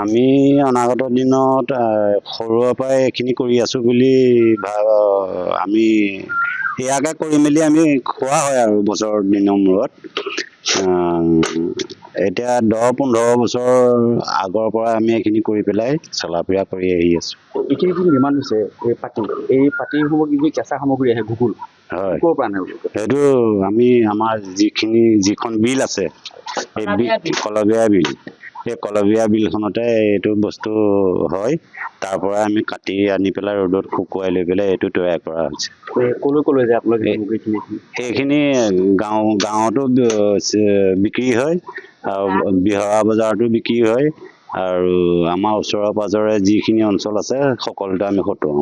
আমি অনাগত দিনত সৰুৰে পৰাই এইখিনি কৰি আছোঁ বুলি আমি ইয়াকে কৰি মেলি আমি খোৱা হয় আৰু বছৰ দিনৰ মূৰত। এতিয়া 10-15 বছৰ আগৰ পৰা আমি এইখিনি কৰি পেলাই চলা ফুৰা কৰি আহি আছোঁ। এইখিনি কি নিৰ্মাণ হৈছে এই পাতিসমূহ কি কেঁচা সামগ্ৰী আহে ঘুগুল হয়, ক'ৰ পৰা আনে? সেইটো আমি আমাৰ যিখন বিল আছে এই কলবিয়া বিল, এই কলবিয়া বিলখনতে এইটো বস্তু হয়। তাৰ পৰা আমি কাটি আনি পেলাই ৰ'দত শুকুৱাই লৈ পেলাই এইটো তৈয়াৰ কৰা হৈছে। ক'লৈ যায় আপোনালোকে সামগ্ৰীখিনি? এইখিনি গাঁৱতো বিক্ৰী হয় আৰু বিহৰা বজাৰতো বিক্ৰী হয় আৰু আমাৰ ওচৰে পাজৰে যিখিনি অঞ্চল আছে সকলোতে আমি সত্তৰ।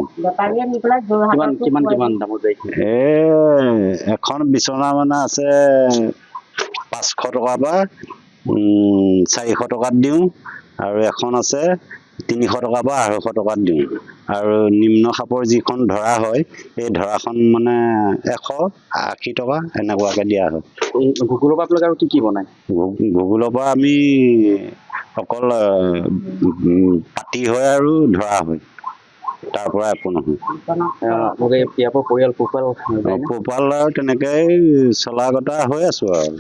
কিমান দামত যায়? এখন বিচনা মানে আছে 500 টকাৰ পৰা 400 টকাত দিওঁ আৰু এখন আছে 300 টকাৰ পৰা 250 টকাত দিওঁ আৰু নিম্ন খাপৰ যিখন ধৰা হয় এই ধৰাখন মানে 180 টকা এনেকুৱাকে দিয়া হয়। ঘুগুলৰ পৰা আপোনালোকে আৰু কি বনায়? ঘুগুলৰ পৰা আমি অকল পাতি হয় আৰু ধৰা হয়, তাৰ পৰা একো নহয়। ইয়াৰ পৰা পৰিয়াল পোহপাল আৰু তেনেকেই চলা গতা হৈ আছো আৰু।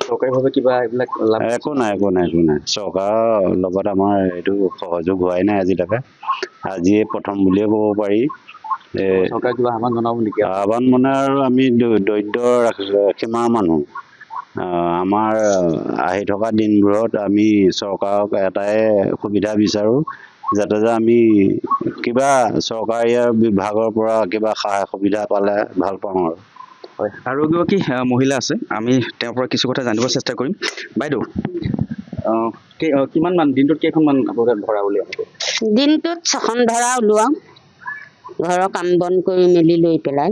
চৰকাৰীভাৱে কিবা এইবিলাক একো নাই। চৰকাৰৰ লগত আমাৰ এইটো সহযোগ হোৱাই নাই আজিলৈকে। আজিয়ে প্ৰথম বুলিয়ে ক'ব পাৰি। চৰকাৰে কিবা আহ্বান জনাব নেকি? আহ্বান মানে আৰু আমি দৰিদ্ৰ সীমাৰ মানুহ। আমাৰ আহি থকা দিনবোৰত আমি চৰকাৰক এটাই সুবিধা বিচাৰোঁ, যাতে আমি কিবা চৰকাৰী বিভাগৰ পৰা কিবা সহায় সুবিধা পালে ভাল পাওঁ আৰু। হয়, আৰু এগৰাকী মহিলা আছে, আমি তেওঁৰ পৰা কিছু কথা জানিব চেষ্টা কৰিম। বাইদেউ, কিমানমান দিনটোত কেইখনমান আপোনালোকে ধৰা উলিয়াই? দিনটোত 6খন ধৰা ওলোৱাওঁ, ঘৰৰ কাম বন কৰি মেলি লৈ পেলাই।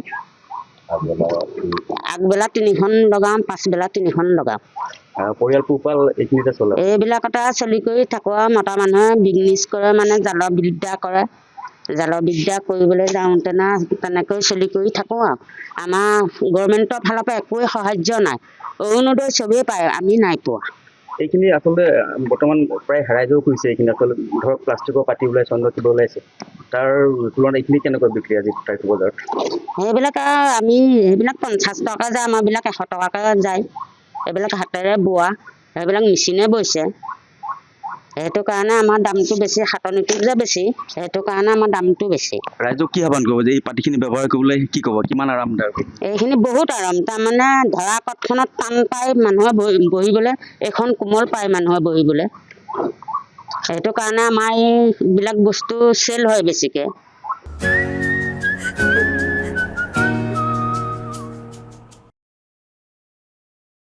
আগবেলা 3খন লগাওঁ, পাছবেলা 3খন লগাওঁ। পৰিয়াল পোহপাল এইখিনিতে চলে? এইবিলাকতে চলি কৰি থাকোঁ আৰু। মতা মানুহে বিজনেছ কৰে, মানে জালৰ বিদ্যা কৰে। জালৰ বিদ্যা কৰিবলৈ যাওঁতে তেনেকৈ চলি কৰি থাকোঁ আৰু। আমাৰ গভৰ্ণমেণ্টৰ ফালৰ পৰা একোৱে সাহাৰ্য নাই। অৰুণোদয় চবেই পায়, আমি নাই পোৱা। এইখিনি আচলতে বৰ্তমান প্ৰায় হেৰাই যোৱা হৈছে। এইখিনি আচলতে ধৰক প্লাষ্টিকৰ পাতি ওলাইছে, অন্য কিবা ওলাইছে, তাৰ তুলনাত এইখিনি কেনেকুৱা বিক্ৰী আজি বজাৰত? সেইবিলাক সেইবিলাক 50 টকা যায়, আমাৰবিলাক 100 টকাকৈ যায়। এইবিলাক হাতেৰে বোৱা, সেইবিলাক মেচিনে বৈছে। সেইটো কাৰণে আমাৰ দামটো বেছি, খাটনিটো যে বেছি, সেইটো কাৰণে আমাৰ দামটো বেছি। ৰাইজক কি আহ্বান কৰিব যে এই পাতিখিনি ব্যৱহাৰ কৰিবলৈ কি ক'ব, কিমান আৰামদায়ক? এইখিনি বহুত আৰাম। তাৰমানে ধৰা কটখনত টান পায় মানুহে বহিবলৈ, এইখন কোমল পায় মানুহে বহিবলৈ। সেইটো কাৰণে আমাৰ এইবিলাক বস্তু চেল হয় বেছিকৈ।